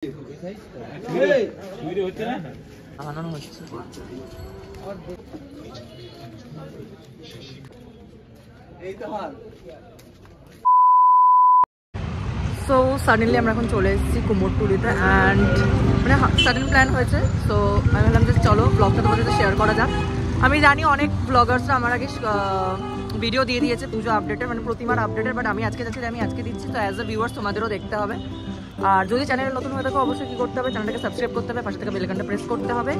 So suddenly আমরা এখন চলে এসেছি কুমোরটুলিতে অ্যান্ড মানে সাডেন প্ল্যান হয়েছে। সো আমি ভাবলাম যে চলো ব্লগটা তোমাদের সাথে শেয়ার করা যাক। আমি জানি অনেক ব্লগার্সরা আমার আগে ভিডিও দিয়ে দিয়েছে পুজো আপডেটের, মানে প্রতিমার আপডেটের, বাট আমি আজকে যাচ্ছি, আমি আজকে দিচ্ছি। তো অ্যাজ এ ভিউয়ার্স তোমাদেরও দেখতে হবে। আর যদি চ্যানেলে নতুন হয়ে থাকো অবশ্যই কী করতে হবে, চ্যানেলটাকে সাবস্ক্রাইব করতে হবে, পাশে থেকে বেল আইকনটা প্রেস করতে হবে,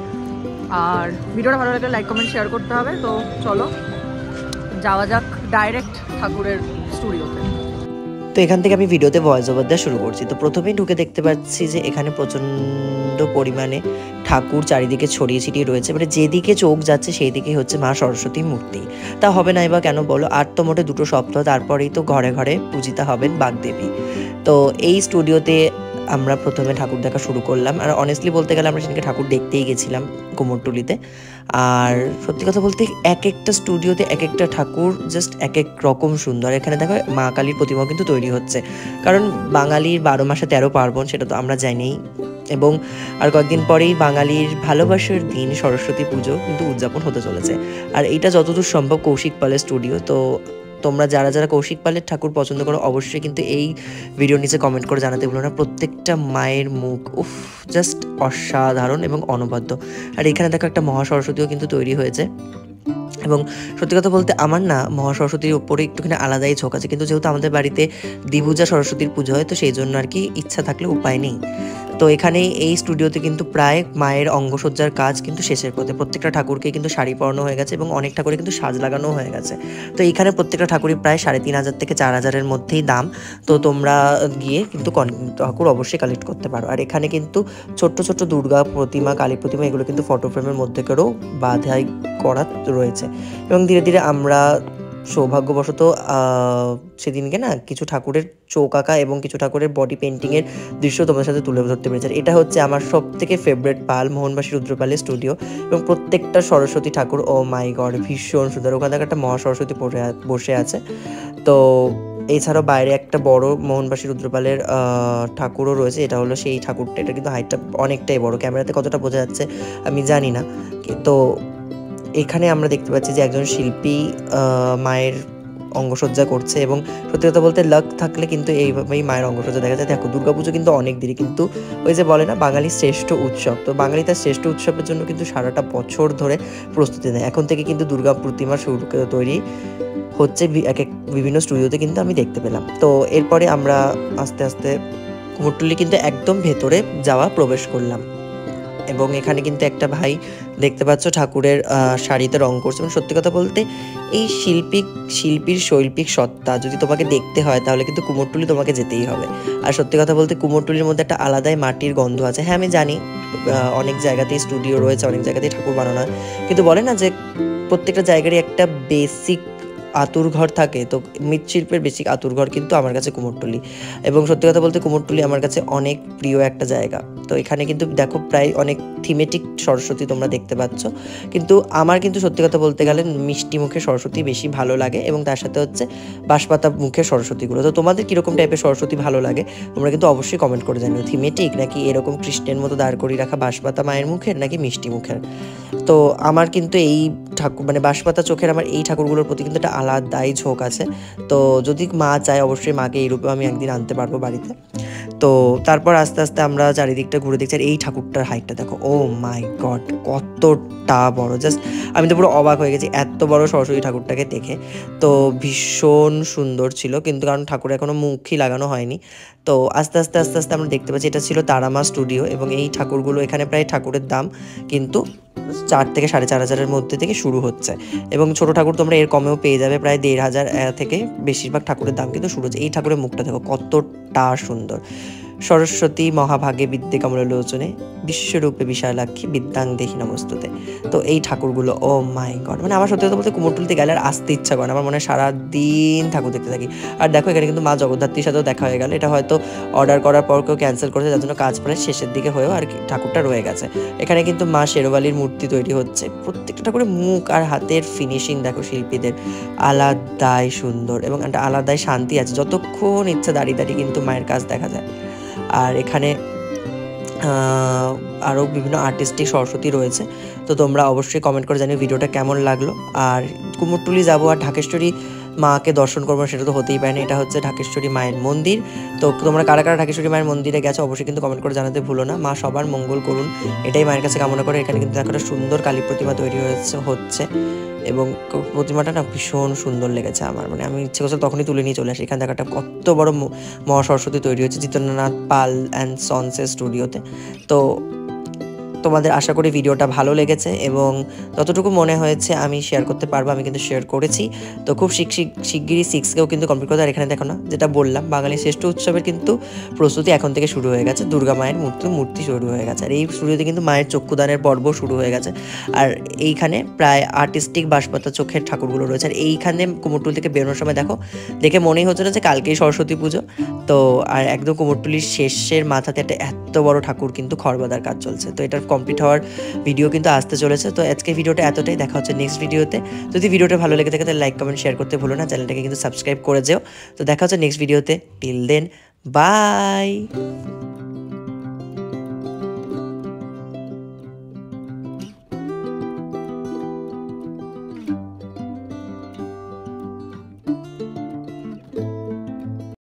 আর ভিডিওটা ভালো লাগলে লাইক কমেন্ট শেয়ার করতে হবে। তো চলো যাওয়া যাক ডাইরেক্ট ঠাকুরের স্টুডিওতে। তো এখান থেকে আমি ভিডিওতে ভয়েস ওভার দেওয়া শুরু করছি। তো প্রথমেই ঢুকে দেখতে পাচ্ছি যে এখানে প্রচণ্ড পরিমাণে ঠাকুর চারিদিকে ছড়িয়ে ছিটিয়ে রয়েছে, মানে যেদিকে চোখ যাচ্ছে সেই দিকে হচ্ছে মা সরস্বতীর মূর্তি। তা হবে নাই বা কেন বলো, আর তো মোটে 2 সপ্তাহ, তারপরেই তো ঘরে ঘরে পূজিতা হবেন বাগদেবী। তো এই স্টুডিওতে আমরা প্রথমে ঠাকুর দেখা শুরু করলাম। আর অনেস্টলি বলতে গেলে আমরা সেদিনকে ঠাকুর দেখতেই গেছিলাম কুমোরটুলিতে। আর সত্যি কথা বলতে এক একটা স্টুডিওতে এক একটা ঠাকুর জাস্ট এক এক রকম সুন্দর। এখানে দেখো মা কালীর প্রতিমাও কিন্তু তৈরি হচ্ছে, কারণ বাঙালির 12 মাসে 13 পার্বণ, সেটা তো আমরা জানি। এবং আর কয়েকদিন পরেই বাঙালির ভালোবাসার দিন সরস্বতী পুজো কিন্তু উদযাপন হতে চলেছে। আর এইটা যতদূর সম্ভব কৌশিক পালের স্টুডিও। তো তোমরা যারা যারা কৌশিক পালের ঠাকুর পছন্দ করো অবশ্যই কিন্তু এই ভিডিওর নিচে কমেন্ট করে জানাতে ভুলো না। প্রত্যেকটা মায়ের মুখ উফ জাস্ট অসাধারণ এবং অনবদ্য। আর এখানে দেখো একটা মহাসরস্বতীও কিন্তু তৈরি হয়েছে। এবং সত্যি কথা বলতে আমার না মহাসরস্বতীর ওপরে একটুখানি আলাদাই ঝোঁক আছে, কিন্তু যেহেতু আমাদের বাড়িতে দ্বিভুজা সরস্বতীর পুজো হয়, তো সেই জন্য আর কি ইচ্ছা থাকলে উপায় নেই। তো এখানে এই স্টুডিওতে কিন্তু প্রায় মায়ের অঙ্গসজ্জার কাজ কিন্তু শেষের পথে। প্রত্যেকটা ঠাকুরকে কিন্তু শাড়ি পরানো হয়ে গেছে এবং অনেক ঠাকুরে কিন্তু সাজ লাগানো হয়ে গেছে। তো এখানে প্রত্যেকটা ঠাকুরই প্রায় 3,500 থেকে 4,000-এর মধ্যেই দাম। তো তোমরা গিয়ে কিন্তু ঠাকুর অবশ্যই কালেক্ট করতে পারো। আর এখানে কিন্তু ছোট্ট ছোট্ট দুর্গা প্রতিমা, কালী প্রতিমা, এগুলো কিন্তু ফটো ফ্রেমের মধ্যে করেও বাঁধাই করা রয়েছে। এবং ধীরে ধীরে আমরা সৌভাগ্যবশত সেদিনকে না কিছু ঠাকুরের চোখ আঁকা এবং কিছু ঠাকুরের বডি পেন্টিংয়ের দৃশ্য তোমাদের সাথে তুলে ধরতে পেরেছি। এটা হচ্ছে আমার সব থেকে ফেভারিট পাল, মোহনবাসী রুদ্রপালের স্টুডিও। এবং প্রত্যেকটা সরস্বতী ঠাকুর ও মাই গড ভীষণ সুন্দর। ওখানে একটা মহাসরস্বতী বসে আছে। তো এছাড়াও বাইরে একটা বড় মোহনবাসী রুদ্রপালের ঠাকুরও রয়েছে। এটা হলো সেই ঠাকুরটা। এটা কিন্তু হাইটটা অনেকটাই বড়, ক্যামেরাতে কতটা বোঝা যাচ্ছে আমি জানি না। তো এখানে আমরা দেখতে পাচ্ছি যে একজন শিল্পী মায়ের অঙ্গসজ্জা করছে। এবং সত্যি কথা বলতে লাক থাকলে কিন্তু এইভাবেই মায়ের অঙ্গসজ্জা দেখা যায়। দেখো দুর্গাপুজো কিন্তু অনেক দেরি, কিন্তু ওই যে বলে না বাঙালির শ্রেষ্ঠ উৎসব, তো বাঙালি তার শ্রেষ্ঠ উৎসবের জন্য কিন্তু সারাটা বছর ধরে প্রস্তুতি নেয়। এখন থেকে কিন্তু দুর্গা প্রতিমা তৈরি হচ্ছে বিভিন্ন স্টুডিওতে কিন্তু আমি দেখতে পেলাম। তো এরপরে আমরা আস্তে আস্তে কুমোরটুলি কিন্তু একদম ভেতরে যাওয়া প্রবেশ করলাম। এবং এখানে কিন্তু একটা ভাই দেখতে পাচ্ছ ঠাকুরের শাড়িতে রং করছে। এবং সত্যি কথা বলতে এই শিল্পীর শৈল্পিক সত্তা যদি তোমাকে দেখতে হয় তাহলে কিন্তু কুমোরটুলি তোমাকে যেতেই হবে। আর সত্যি কথা বলতে কুমোরটুলির মধ্যে একটা আলাদাই মাটির গন্ধ আছে। হ্যাঁ আমি জানি অনেক জায়গাতেই স্টুডিও রয়েছে, অনেক জায়গাতেই ঠাকুর বানানো হয়, কিন্তু বলে না যে প্রত্যেকটা জায়গারই একটা বেসিক আতুর ঘর থাকে। তো মৃৎশিল্পের বেসিক আতুর ঘর কিন্তু আমার কাছে কুমোরটুলি। এবং সত্যি কথা বলতে কুমোরটুলি আমার কাছে অনেক প্রিয় একটা জায়গা। তো এখানে কিন্তু দেখো প্রায় অনেক থিমেটিক সরস্বতী তোমরা দেখতে পাচ্ছ, কিন্তু আমার কিন্তু সত্যি কথা বলতে গেলে মিষ্টি মুখের সরস্বতী বেশি ভালো লাগে এবং তার সাথে হচ্ছে বাঁশপাতা মুখের সরস্বতীগুলো। তো তোমাদের কীরকম টাইপের সরস্বতী ভালো লাগে তোমরা কিন্তু অবশ্যই কমেন্ট করে জানিও। থিমেটিক নাকি এরকম কৃষ্ণের মতো দাঁড় করিয়ে রাখা বাঁশপাতা মায়ের মুখের, নাকি মিষ্টি মুখের? তো আমার কিন্তু এই ঠাকুর মানে বাঁশপাতা চোখের আমার এই ঠাকুরগুলোর প্রতি কিন্তু একটা আলাদাই ঝোঁক আছে। তো যদি মা চায় অবশ্যই মাকে এই রূপে আমি একদিন আনতে পারবো বাড়িতে। তো তারপর আস্তে আস্তে আমরা চারিদিকটা ঘুরে দেখছি। আর এই ঠাকুরটার হাইটটা দেখো, ও মাই গড কতটা বড়! জাস্ট আমি তো পুরো অবাক হয়ে গেছি এত বড় সরস্বতী ঠাকুরটাকে দেখে। তো ভীষণ সুন্দর ছিল, কিন্তু কারণ ঠাকুর এখনো মুখই লাগানো হয়নি। তো আস্তে আস্তে আস্তে আস্তে আমরা দেখতে পাচ্ছি এটা ছিল তারামা স্টুডিও। এবং এই ঠাকুরগুলো এখানে প্রায় ঠাকুরের দাম কিন্তু 4 থেকে 4,500-এর মধ্যে থেকে শুরু হচ্ছে। এবং ছোট ঠাকুর তোমরা এর কমেও পেয়ে যাবে, প্রায় 1,500 থেকে বেশিরভাগ ঠাকুরের দাম কিন্তু শুরু হচ্ছে। এই ঠাকুরের মুখটা দেখো কতটা সুন্দর। সরস্বতী মহাভাগে বিদ্যে কমলোচনে বিশ্বরূপে বিশালাক্ষী বিদ্যাং দেহি নমস্তুতে। তো এই ঠাকুরগুলো ও মাই গড, মানে আমার সত্যি কথা বলতে কুমোরটুলিতে গেলে আর আসতে ইচ্ছা করে না। আমার মনে হয় সারাদিন ঠাকুর দেখতে থাকি। আর দেখো এখানে কিন্তু মা জগদ্ধাত্রীর সাথেও দেখা হয়ে গেল। এটা হয়তো অর্ডার করার পর কেউ ক্যান্সেল করেছে, যার জন্য কাজ প্রায় শেষের দিকে হয়েও আর ঠাকুরটা রয়ে গেছে। এখানে কিন্তু মা শেরওয়ালির মূর্তি তৈরি হচ্ছে। প্রত্যেকটা ঠাকুরের মুখ আর হাতের ফিনিশিং দেখো শিল্পীদের আলাদাই সুন্দর এবং একটা আলাদাই শান্তি আছে। যতক্ষণ ইচ্ছা দাঁড়িয়ে দাঁড়িয়ে কিন্তু মায়ের কাজ দেখা যায়। আর এখানে আরও বিভিন্ন আর্টিস্টিক সরস্বতী রয়েছে। তো তোমরা অবশ্যই কমেন্ট করে জানিও ভিডিওটা কেমন লাগলো। আর কুমোরটুলি যাবো আর ঢাকেশ্বরী মাকে দর্শন করবো সেটা তো হতেই পারে না। এটা হচ্ছে ঢাকেশ্বরী মায়ের মন্দির। তো তোমরা কারা কারা ঢাকেশ্বরী মায়ের মন্দিরে গেছো অবশ্যই কিন্তু কমেন্ট করে জানাতে ভুলো না। মা সবার মঙ্গল করুন, এটাই মায়ের কাছে কামনা করে। এখানে কিন্তু একটা সুন্দর কালী প্রতিমা তৈরি হচ্ছে এবং প্রতিমাটা না ভীষণ সুন্দর লেগেছে আমার, মানে আমি ইচ্ছে করছে তখনই তুলে নিয়ে চলে আসি। এখানে দেখা একটা কত বড় মহা সরস্বতী তৈরি হচ্ছে জিতেন্দ্রনাথ পাল অ্যান্ড সন্সের স্টুডিওতে। তো তোমাদের আশা করি ভিডিওটা ভালো লেগেছে এবং যতটুকু মনে হয়েছে আমি শেয়ার করতে পারবো আমি কিন্তু শেয়ার করেছি। তো খুব শিগগিরই 6কেও কিন্তু কমপ্লিট করতে। আর এখানে দেখো না, যেটা বললাম বাঙালি শ্রেষ্ঠ উৎসবের কিন্তু প্রস্তুতি এখন থেকে শুরু হয়ে গেছে। দুর্গা মায়ের মূর্তি শুরু হয়ে গেছে আর এই স্টুডিওতে কিন্তু মায়ের চক্ষুদানের পর্ব শুরু হয়ে গেছে। আর এইখানে প্রায় আর্টিস্টিক বাঁশপাতা চোখের ঠাকুরগুলো রয়েছে। আর এইখানে কুমোরটুলি থেকে বেরোনোর সময় দেখে মনেই হচ্ছে না যে কালকেই সরস্বতী পুজো। তো আর একদম কুমোরটুলির শেষের মাথাতে একটা এত বড় ঠাকুর কিন্তু খড়বাঁধার কাজ চলছে। তো এটার কমপ্লিট হওয়ার ভিডিও কিন্তু আসতে চলেছে। তো আজকে ভিডিওটা এতটাই, দেখা হচ্ছে নেক্সট ভিডিওতে। যদি ভিডিওটা ভালো লেগে থাকে তাহলে লাইক কমেন্ট শেয়ার করতে ভুলো না, চ্যানেলটাকে কিন্তু সাবস্ক্রাইব করে যেও। তো দেখা হচ্ছে নেক্সট ভিডিওতে। Till then by.